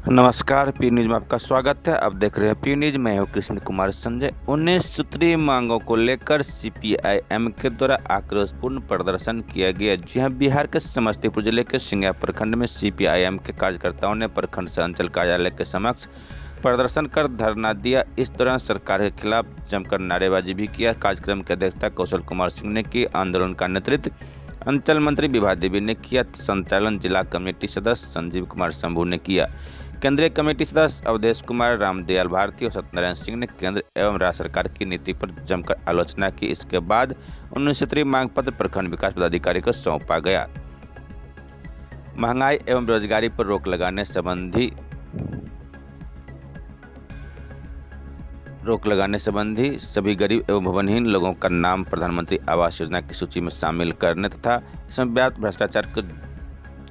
नमस्कार, P news में आपका स्वागत है। अब देख रहे हैं पी न्यूज। मैं हूं कृष्ण कुमार संजय। 19 सूत्रीय मांगों को लेकर सीपीआई-एम के द्वारा आक्रोशपूर्ण प्रदर्शन किया गया। जी हां, बिहार के समस्तीपुर जिले के सिंघिया प्रखंड में सीपीआई-एम के कार्यकर्ताओं ने प्रखंड से अंचल कार्यालय के समक्ष प्रदर्शन कर धरना दिया। इस दौरान सरकार के खिलाफ जमकर नारेबाजी भी किया। कार्यक्रम की अध्यक्षता कौशल कुमार सिंह ने की। आंदोलन का नेतृत्व अंचल मंत्री विभा देवी ने किया। संचालन जिला कमेटी सदस्य संजीव कुमार शंभू ने किया। केंद्रीय कमेटी सदस्य अवधेश कुमार, रामदयाल भारती और सत्यनारायण सिंह ने केंद्र एवं राज्य सरकार की नीति पर जमकर आलोचना की। इसके बाद 19 सूत्रीय मांग पत्र प्रखंड विकास पदाधिकारी को सौंपा गया। महंगाई एवं बेरोजगारी पर रोक लगाने संबंधी सभी गरीब एवं भवनहीन लोगों का नाम प्रधानमंत्री आवास योजना की सूची में शामिल करने तथा इसमें व्याप्त भ्रष्टाचार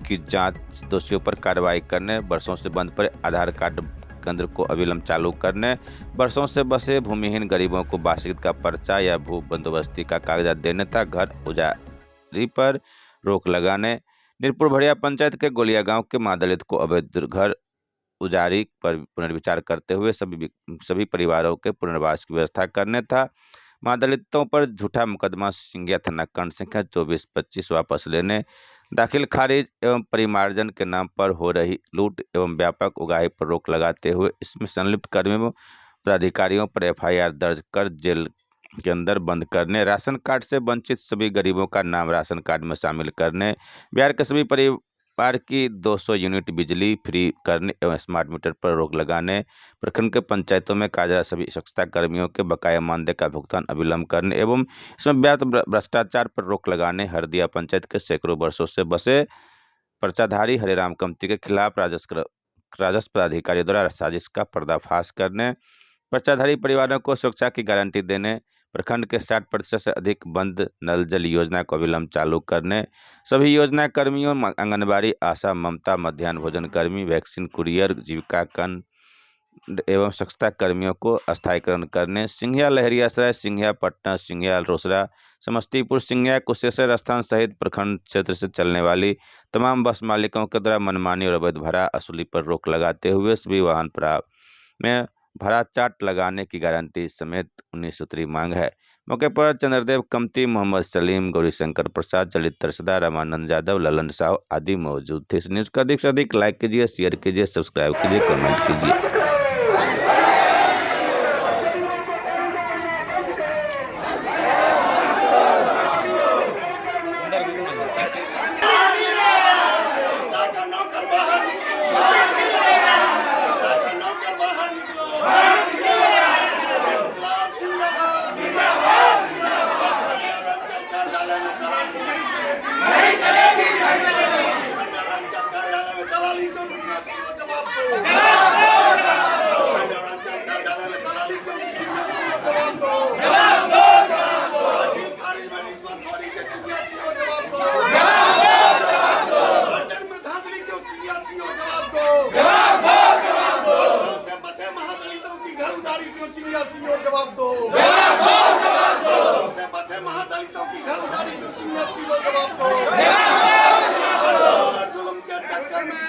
की जांच, दोषियों पर कार्रवाई करने, वर्षों से बंद पड़े आधार कार्ड केंद्र को अविलंब चालू करने, वर्षों से बसे भूमिहीन गरीबों को वार्षिक का पर्चा या भू बंदोबस्ती का कागजात देने तथा घर उजारी पर रोक लगाने, नीरपुर भड़िया पंचायत के गोलिया गांव के महादलित को अवैध घर उजारी पर पुनर्विचार करते हुए सभी परिवारों के पुनर्वास की व्यवस्था करने था। महादलितों पर झूठा मुकदमा सिंघिया थाना कांड संख्या 2425 वापस लेने, दाखिल खारिज एवं परिमार्जन के नाम पर हो रही लूट एवं व्यापक उगाही पर रोक लगाते हुए इसमें संलिप्त कर्मियों पदाधिकारियों पर एफआईआर दर्ज कर जेल के अंदर बंद करने, राशन कार्ड से वंचित सभी गरीबों का नाम राशन कार्ड में शामिल करने, बिहार के सभी परिवार की 200 यूनिट बिजली फ्री करने एवं स्मार्ट मीटर पर रोक लगाने, प्रखंड के पंचायतों में कार्यरत सभी स्वच्छता कर्मियों के बकाया मानदेय का भुगतान अविलंब करने एवं इसमें व्याप्त भ्रष्टाचार पर रोक लगाने, हरदिया पंचायत के सैकड़ों वर्षों से बसे पर्चाधारी हरिराम कंपनी के खिलाफ राजस्व पदाधिकारी द्वारा साजिश का पर्दाफाश करने, पर्चाधारी परिवारों को सुरक्षा की गारंटी देने, प्रखंड के 60% से अधिक बंद नल जल योजना को अविलंब चालू करने, सभी योजना कर्मियों, आंगनबाड़ी, आशा, ममता, मध्याह्न भोजन कर्मी, वैक्सीन कुरियर, जीविका कन एवं स्वच्छता कर्मियों को स्थायीकरण करने, सिंघिया लहरियासराय, सिंघिया पटना, सिंघिया रोसड़ा, समस्तीपुर, सिंघिया कुशेश्वर स्थान सहित प्रखंड क्षेत्र से चलने वाली तमाम बस मालिकों के द्वारा मनमानी और अवैध भाड़ा वसूली पर रोक लगाते हुए सभी वाहन में भाड़ा चार्ट लगाने की गारंटी समेत 19 सूत्री मांग है। मौके पर चंद्रदेव कमती, मोहम्मद सलीम, गौरीशंकर प्रसाद, ललित सदा, रामानंद यादव, ललन साहु आदि मौजूद थे। इस न्यूज़ को अधिक से अधिक लाइक कीजिए, शेयर कीजिए, सब्सक्राइब कीजिए, कमेंट कीजिए। जवाब दो। सबसे बसे महादलितों की घर उजाड़ी क्यों सीओ जवाब दो। जुल्म के टक्कर में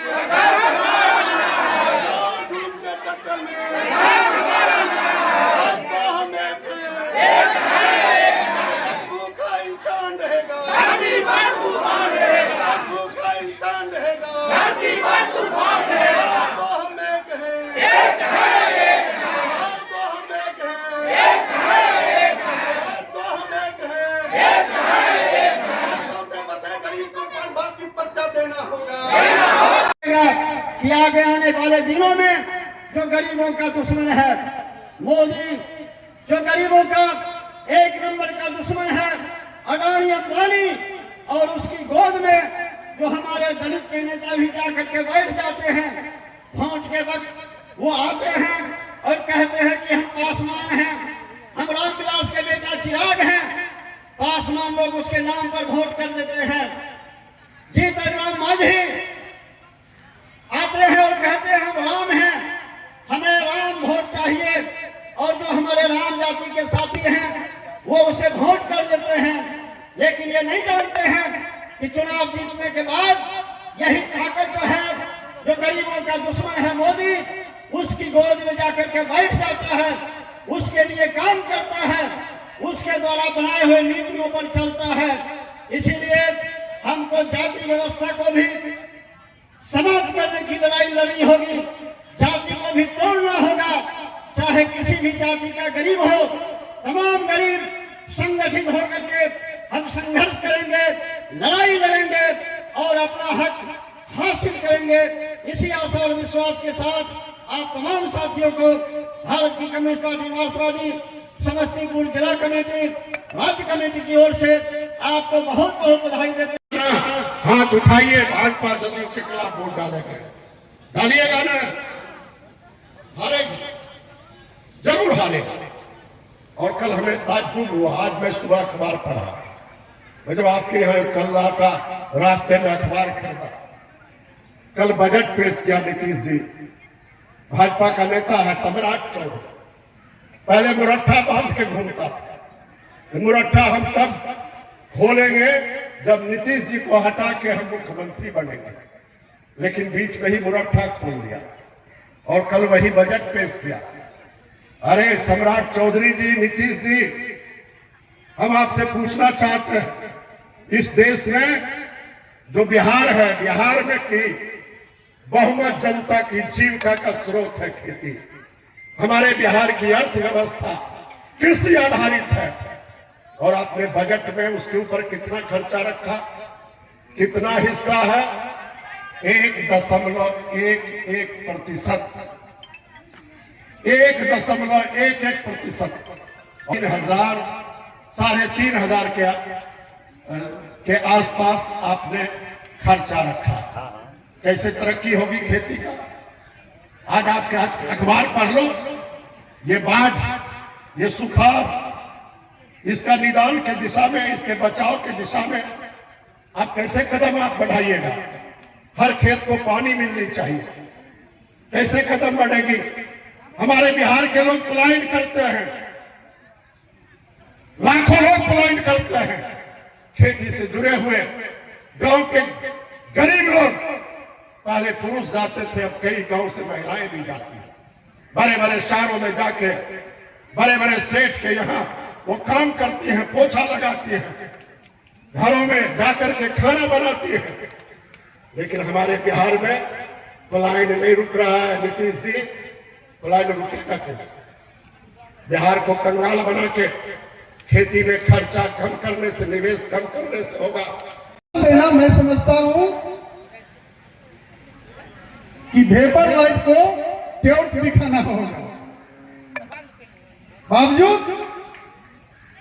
तो हम एक भूखा इंसान रहेगा, भूखा इंसान रहेगा, तो हम एक हैं। कि आगे आने वाले दिनों में जो गरीबों का दुश्मन है मोदी, जो गरीबों का एक नंबर का दुश्मन है अडानी अंबानी, और उसकी गोद में जो हमारे दलित के नेता भी जाकर के बैठ जाते हैं, वोट के वक्त वो आते हैं और कहते हैं कि हम पासवान हैं, हम रामविलास के बेटा चिराग हैं। पासवान लोग उसके नाम पर वोट कर देते हैं। जीतन राम मांझी आते हैं और कहते हैं हम राम हैं, हमें राम वोट चाहिए, और जो हमारे राम जाति के साथी हैं वो उसे वोट कर देते हैं। लेकिन ये नहीं जानते हैं कि चुनाव जीतने के बाद यही ताकत जो है जो गरीबों का दुश्मन है मोदी, उसकी गोद में जाकर के बैठ जाता है, उसके लिए काम करता है, उसके द्वारा बनाए हुए नीतियों पर चलता है। इसीलिए हमको जाति व्यवस्था को भी समाप्त करने की लड़ाई लड़नी होगी, जाति को भी तोड़ना होगा। चाहे किसी भी जाति का गरीब हो, तमाम गरीब संगठित होकर के हम संघर्ष करेंगे, लड़ाई लड़ेंगे और अपना हक हासिल करेंगे। इसी आशा और विश्वास के साथ आप तमाम साथियों को भारत की कम्युनिस्ट पार्टी मार्क्सवादी समस्तीपुर जिला कमेटी, राज्य कमेटी की ओर से आपको बहुत बहुत बधाई देते हैं। हाथ उठाइए, भाजपा जदयू के खिलाफ वोट डालेंगे, डालिएगा ना, हारेगा, जरूर हारेगा। और कल हमें ताज्जुब हुआ, आज मैं सुबह अखबार पढ़ा, मैं जब आपके यहाँ चल रहा था रास्ते में अखबार खरीदा, कल बजट पेश किया नीतीश जी, भाजपा का नेता है सम्राट चौधरी, पहले मुरट्ठा बांध के घूमता था। मुरट्ठा हम तब खोलेंगे जब नीतीश जी को हटा के हम मुख्यमंत्री बनेंगे, लेकिन बीच में ही मुरट्ठा खोल दिया और कल वही बजट पेश किया। अरे सम्राट चौधरी जी, नीतीश जी, हम आपसे पूछना चाहते हैं, इस देश में जो बिहार है, बिहार में की बहुमत जनता की जीविका का स्रोत है खेती। हमारे बिहार की अर्थव्यवस्था कृषि आधारित है और आपने बजट में उसके ऊपर कितना खर्चा रखा, कितना हिस्सा है? 1.11%, 1.11%, 3,000 साढ़े 3,000 के आसपास आपने खर्चा रखा। कैसे तरक्की होगी खेती का? आज आपके आज अखबार पढ़ लो, ये बाढ़, ये सुखाड़, इसका निदान के दिशा में, इसके बचाव के दिशा में आप कैसे कदम आप बढ़ाइएगा? हर खेत को पानी मिलनी चाहिए, कैसे कदम बढ़ेगी? हमारे बिहार के लोग पलायन करते हैं, लाखों लोग पलायन करते हैं, खेती से जुड़े हुए गांव के गरीब लोग। पहले पुरुष जाते थे, अब कई गांव से महिलाएं भी जाती हैं, बड़े बड़े शहरों में जाके बड़े बड़े सेठ के यहाँ वो काम करती हैं, पोछा लगाती हैं, घरों में जाकर के खाना बनाती हैं। लेकिन हमारे बिहार में पलायन नहीं रुक रहा है। नीतीश जी, पलायन रुकेगा कैसे? बिहार को कंगाल बना के खेती में खर्चा कम करने से, निवेश कम करने से होगा लेना। मैं समझता हूं कि वेपर लाइट को ट्यूब दिखाना होगा। बावजूद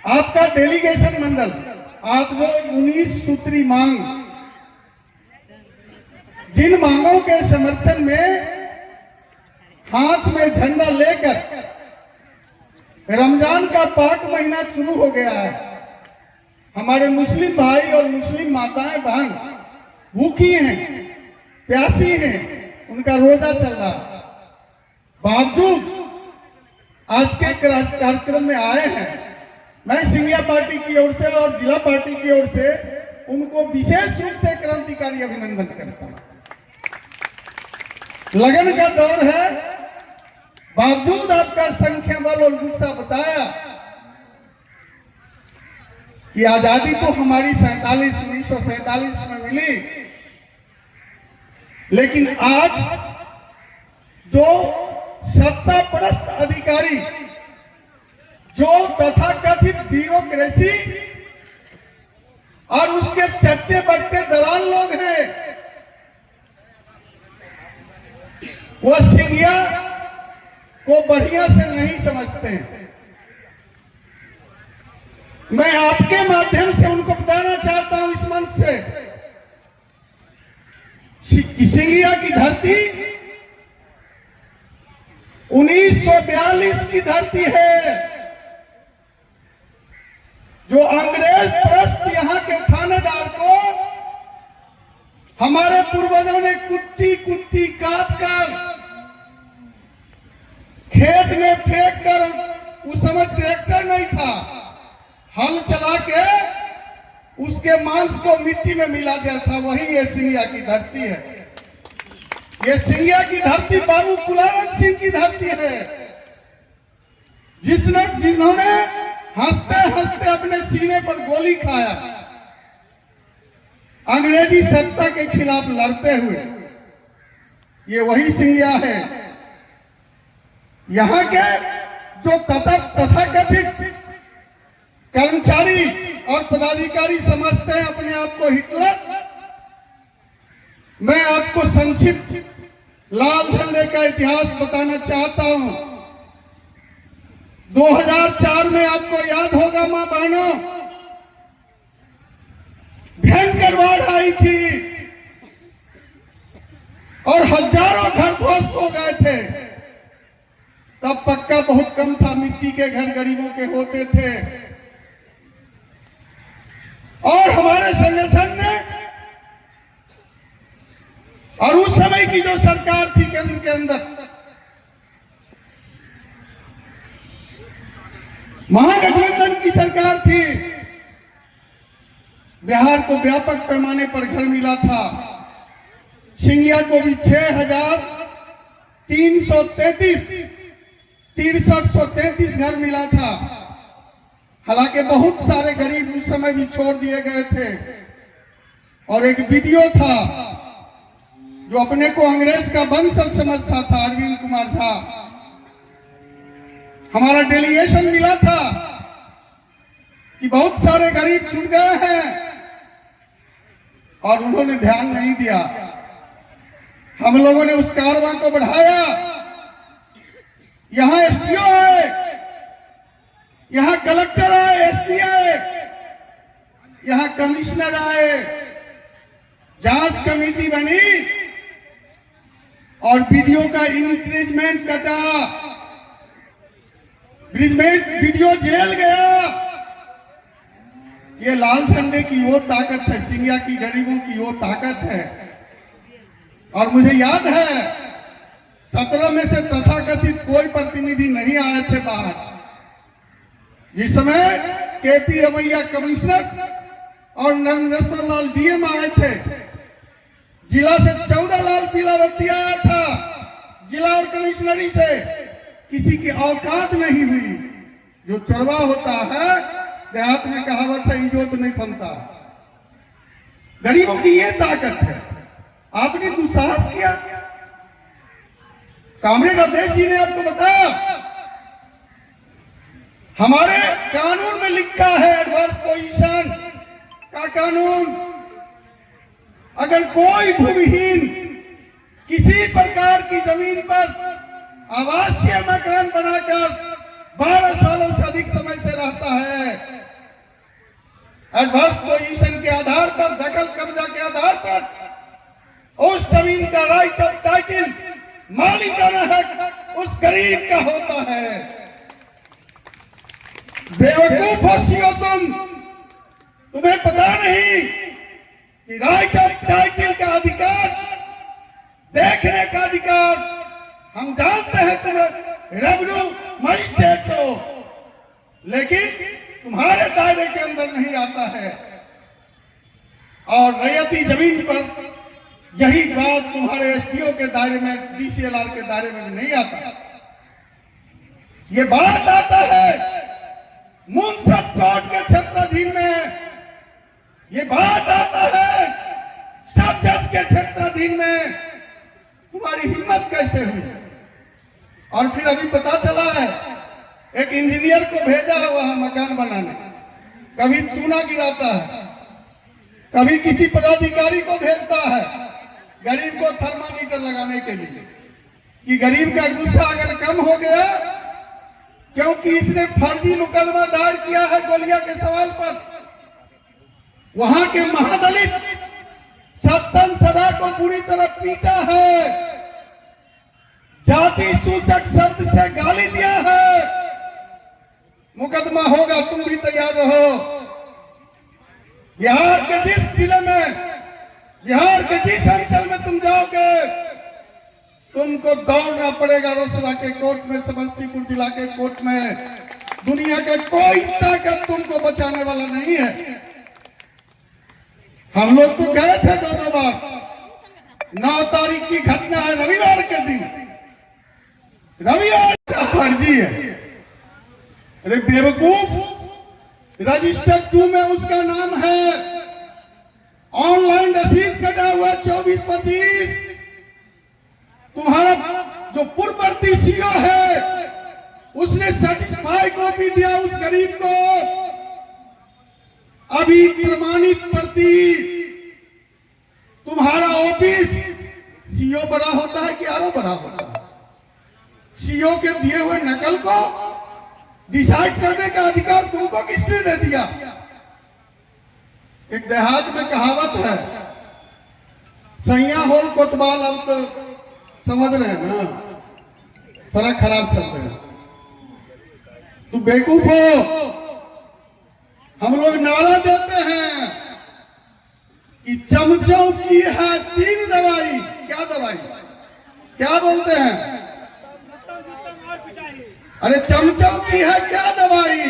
आपका डेलीगेशन मंडल, आप वो 19 सूत्री मांग, जिन मांगों के समर्थन में हाथ में झंडा लेकर रमजान का पाक महीना शुरू हो गया है, हमारे मुस्लिम भाई और मुस्लिम माताएं बहन भूखी हैं, प्यासी हैं, उनका रोजा चल रहा है। बावजूद आज के कार्यक्रम में आए हैं, मैं सिंधिया पार्टी की ओर से और जिला पार्टी की ओर से उनको विशेष रूप से क्रांतिकारी अभिनंदन करता हूं। लगन का दौर है, बावजूद आपका संख्या बल और गुस्सा बताया कि आजादी तो हमारी 1947 में मिली, लेकिन आज जो सत्ता परस्त अधिकारी, जो तथाकथित ब्यूरोक्रेसी और उसके चट्टे बट्टे दलाल लोग हैं, वो सिंधिया को बढ़िया से नहीं समझते हैं। मैं आपके माध्यम से उनको बताना चाहता हूं इस मंच से, सिंधिया की धरती 1942 की धरती है, जो अंग्रेज परस्त यहाँ के थानेदार को हमारे पूर्वजों ने कुट्टी कुट्टी काट कर खेत में फेंक कर, उस समय ट्रैक्टर नहीं था, हल चला के उसके मांस को मिट्टी में मिला दिया था। वही ये सिंधिया की धरती है। ये सिंगिया की धरती बाबू कुलावत सिंह की धरती है, जिन्होंने हंसते हंसते अपने सीने पर गोली खाया अंग्रेजी सत्ता के खिलाफ लड़ते हुए। ये वही सिंगिया है। यहाँ के जो तथाकथित कर्मचारी और पदाधिकारी समझते हैं अपने आप को हिटलर, मैं आपको संक्षिप्त लाल झंडे का इतिहास बताना चाहता हूं। 2004 में आपको याद होगा मां बहनों, भयंकर बाढ़ आई थी और हजारों घर ध्वस्त हो गए थे। तब पक्का बहुत कम था, मिट्टी के घर गरीबों के होते थे। और हमारे संगठन ने और उस समय की जो सरकार थी केंद्र के अंदर, महागठबंधन की सरकार थी, बिहार को व्यापक पैमाने पर घर मिला था। सिंगिया को भी 6,333 घर मिला था। हालांकि बहुत सारे गरीब उस समय भी छोड़ दिए गए थे। और एक वीडियो था जो अपने को अंग्रेज का वंशज समझता था, अरविंद कुमार झा, हमारा डेलीगेशन मिला था कि बहुत सारे गरीब छूट गए हैं और उन्होंने ध्यान नहीं दिया। हम लोगों ने उस कारवां को बढ़ाया। यहां एसडीओ आए, यहां कलेक्टर आए, एसपी आए, यहां कमिश्नर आए, जांच कमेटी बनी और वीडियो का इंक्रीजमेंट कटा, वीडियो जेल गया। ये लाल झंडे की वो ताकत है, सिंगिया की गरीबों की वो ताकत है। और मुझे याद है 17 में से तथाकथित कोई प्रतिनिधि नहीं आए थे बाहर। जिस समय केपी रमैया कमिश्नर और नरेंद्र लाल डीएम आए थे, जिला से 14 लाल पीलावती आया था। जिला और कमिश्नरी से किसी की औकात नहीं हुई। जो चरवा होता है, देहात में कहावत है, इजोत नहीं फलता। गरीबों की ये ताकत है। आपने दुस्साहस किया। कामरेड अवधेश जी ने आपको बताया, हमारे कानून में लिखा है, एडवर्स पोजीशन का कानून, अगर कोई भूमिहीन किसी प्रकार की जमीन पर आवासीय मकान बनाकर 12 सालों से अधिक समय से रहता है, एडवर्स पोजीशन के आधार पर, दखल कब्जा के आधार पर उस जमीन का राइट ऑफ टाइटल, मालिकाना हक उस गरीब का होता है। बेवकूफ हो तुम्हें पता नहीं कि राइट ऑफ टाइटल का अधिकार, देखने का अधिकार, हम जानते हैं तुम रेवेन्यू मजिस्ट्रेट हो, लेकिन तुम्हारे दायरे के अंदर नहीं आता है। और रैयती जमीन पर यही बात तुम्हारे एसडीओ के दायरे में, डीसीएलआर के दायरे में नहीं आता। ये बात आता है मुंसफ कोर्ट के क्षेत्राधीन में, ये बात आता है सब जज के क्षेत्राधीन में। तुम्हारी हिम्मत कैसे हुई? और फिर अभी पता चला है एक इंजीनियर को भेजा है वहां मकान बनाने, कभी चूना गिराता है, कभी किसी पदाधिकारी को भेजता है गरीब को थर्मामीटर लगाने के लिए कि गरीब का गुस्सा अगर कम हो गया, क्योंकि इसने फर्जी मुकदमा दायर किया है गोलिया के सवाल पर। वहां के महादलित सत्तन सदा को पूरी तरह पीटा है, जाति सूचक शब्द से गाली दिया है। मुकदमा होगा, तुम भी तैयार रहो। बिहार के जिस जिले में, बिहार के जिस अंचल में तुम जाओगे, तुमको दौड़ना पड़ेगा रोसड़ा के कोर्ट में, समस्तीपुर जिला के कोर्ट में। दुनिया का कोई ताकत तुमको बचाने वाला नहीं है। हम लोग तो गए थे 2 बार, 9 तारीख की घटना है, रविवार के दिन, रविवार का फर्जी है। अरे बेवकूफ, रजिस्टर 2 में उसका नाम है, ऑनलाइन रसीद कटा हुआ 24-25। तुम्हारा जो पूर्ववर्ती सीओ है उसने सर्टिफाई कॉपी दिया उस गरीब को, अभी प्रमाणित प्रति। तुम्हारा ऑफिस, सीओ बड़ा होता है कि आरओ बड़ा होता है? सीओ के दिए हुए नकल को डिसाइड करने का अधिकार तुमको किसने दे दिया? एक देहात में कहावत है, सैया होल कोतवाल, अब तो समझ रहे हैं ना, थोड़ा खराब शब्द है। तू बेवकूफ हो। हम लोग नारा देते हैं कि चमचों की है 3 दवाई। क्या दवाई? क्या बोलते हैं? अरे चमचों की है क्या दवाई?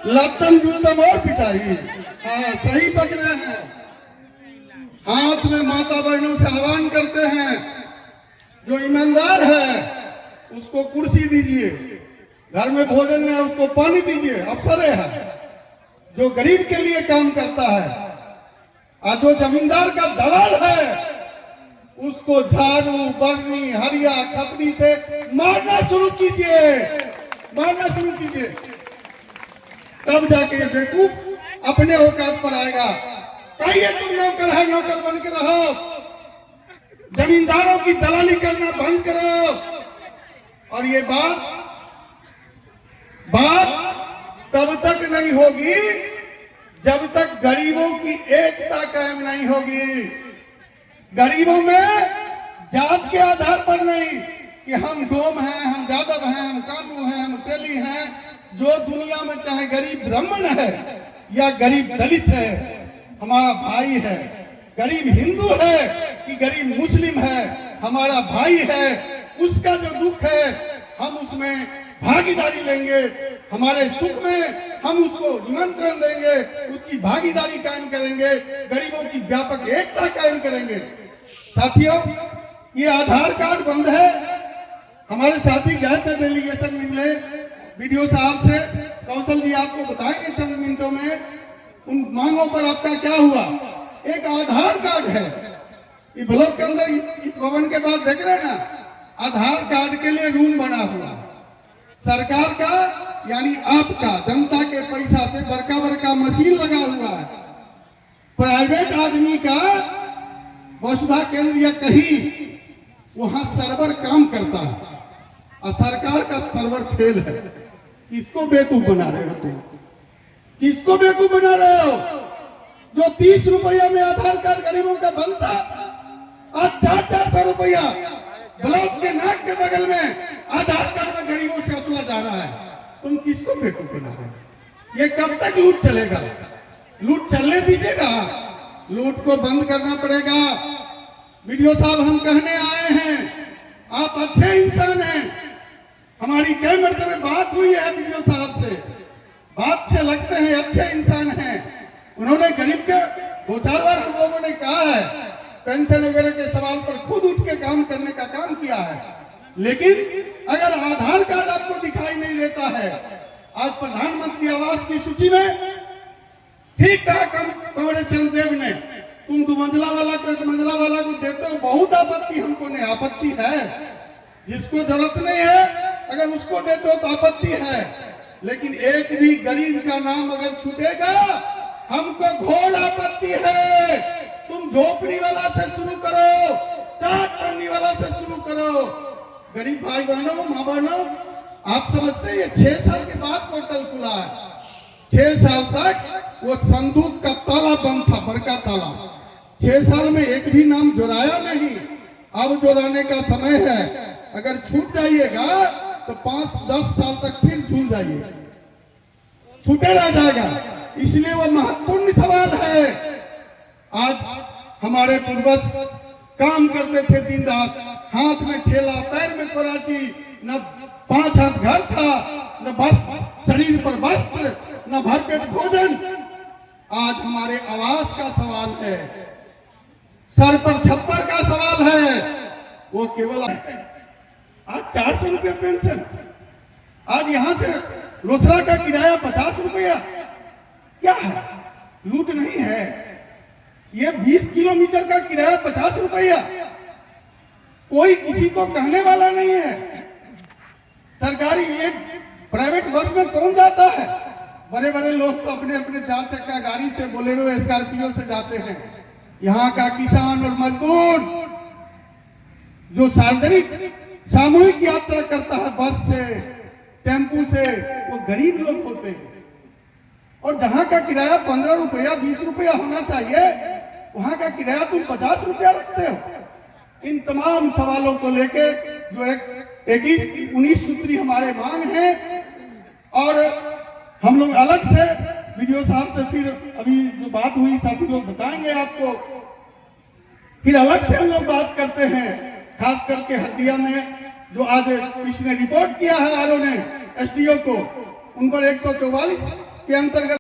लत्तम जुत्तम और पिटाई। हाँ, सही पकड़े हैं। हाथ में माता बहनों से आह्वान करते हैं, जो ईमानदार है उसको कुर्सी दीजिए, घर में भोजन है उसको पानी दीजिए, अफसरे है। जो गरीब के लिए काम करता है और जो जमींदार का दलाल है उसको झाड़ू, बरनी, हरिया, खपड़ी से मारना शुरू कीजिए, मारना शुरू कीजिए। तब जाके बेवकूफ अपने औकात पर आएगा। कहिए तुम नौकर है, नौकर बन के रहो, जमींदारों की दलाली करना बंद करो। और ये बात तब तक नहीं होगी जब तक गरीबों की एकता कायम नहीं होगी। गरीबों में जात के आधार पर नहीं कि हम डोम हैं, हम यादव हैं, हम कानू हैं, हम तेली हैं। जो दुनिया में चाहे गरीब ब्राह्मण है या गरीब दलित है, हमारा भाई है। गरीब हिंदू है कि गरीब मुस्लिम है, हमारा भाई है। उसका जो दुख है हम उसमें भागीदारी लेंगे, हमारे सुख में हम उसको निमंत्रण देंगे, उसकी भागीदारी कायम करेंगे, गरीबों की व्यापक एकता कायम करेंगे। साथियों, ये आधार कार्ड बंद है। हमारे साथी गए थे डेलीगेशन मिलने वीडियो साहब से, कौशल जी आपको बताएंगे चंद मिनटों में उन मांगों पर आपका क्या हुआ। एक आधार कार्ड है, ये ब्लॉक के अंदर इस भवन के बाद देख रहे हैं ना, आधार कार्ड के लिए रूम बना हुआ सरकार का, यानी आपका जनता के पैसा से बड़का बड़का मशीन लगा हुआ है। प्राइवेट आदमी का वसुधा केंद्र या कहीं वहां सर्वर काम करता है और सरकार का सर्वर फेल है। किसको बेवकूफ बना रहे हो तुम? किसको बेवकूफ बना रहे हो? जो 30 रुपया में आधार कार्ड गरीबों का बनता, आज 400 रुपया ब्लॉक के नाक के बगल में आधार कार्ड में गरीबों से वसूला जा रहा है। तुम किसको बेवकूफ बना रहे हो? ये कब तक लूट चलेगा? लूट चलने दीजिएगा, लूट को बंद करना पड़ेगा। वीडियो साहब, हम कहने आए हैं, आप अच्छे इंसान हैं। हमारी कई मरतबे बात हुई है वीडियो साहब से, बात से लगते हैं अच्छे इंसान हैं। उन्होंने गरीब के 2-4 बार हम लोगों ने कहा है, पेंशन वगैरह के सवाल पर खुद उठ के काम करने का काम किया है। लेकिन अगर आधार कार्ड आपको दिखाई नहीं देता है, आज प्रधानमंत्री आवास की सूची में ठीक कहा कंवर चंद्रदेव ने, तुम 2 मंजिला वाला को 1 मंजिला वाला को देते हो, बहुत आपत्ति हमको नहीं। आपत्ति है, जिसको जरूरत नहीं है अगर उसको देते हो तो आपत्ति है। लेकिन एक भी गरीब का नाम अगर छूटेगा हमको घोर आपत्ति है। तुम झोपड़ी वाला से शुरू करो, टाट पन्नी वाला से शुरू करो। गरीब भाई बहनों, माँ बहनों, आप समझते हैं ये 6 साल के बाद पोर्टल खुला है। 6 साल तक वो संदूक का ताला बंद था, बड़का ताला। 6 साल में एक भी नाम जुड़ाया नहीं। अब जुड़ाने का समय है। अगर छूट जाइएगा तो 5-10 साल तक फिर झूल जाइए, छूटे रह जाएगा। इसलिए वो महत्वपूर्ण सवाल है। आज हमारे पूर्वज काम करते थे दिन रात, हाथ में ठेला, पैर में कोराटी, न 5 हाथ घर था, न वस्त्र, शरीर पर वस्त्र, न भरपेट भोजन। आज हमारे आवास का सवाल है। सर पर छप्पर का सवाल है, वो केवल आज 400 रुपया पेंशन, आज यहां से रोसड़ा का किराया 50 रुपया, क्या है? लूट नहीं है? ये 20 किलोमीटर का किराया 50 रुपया, कोई किसी को कहने वाला नहीं है। सरकारी एक प्राइवेट बस में कौन जाता है? बड़े बड़े लोग तो अपने अपने 4 चक्का गाड़ी से, बोलेरो, स्कॉर्पियो से जाते हैं। यहाँ का किसान और मजदूर जो सार्वजनिक सामूहिक यात्रा करता है बस से, टेम्पू से, वो गरीब लोग होते हैं। और जहां का किराया 15 रुपया 20 रुपया होना चाहिए, वहां का किराया तुम 50 रुपया रखते हो। इन तमाम सवालों को लेके जो एक 19 सूत्री हमारे मांग हैं, और हम लोग अलग से वीडियो साहब से फिर अभी जो बात हुई साथी लोग बताएंगे आपको, फिर अलग से हम लोग बात करते हैं। खास करके हरदिया में जो आज इसने रिपोर्ट किया है आरओ ने एसडीओ को, उन पर 144 के अंतर्गत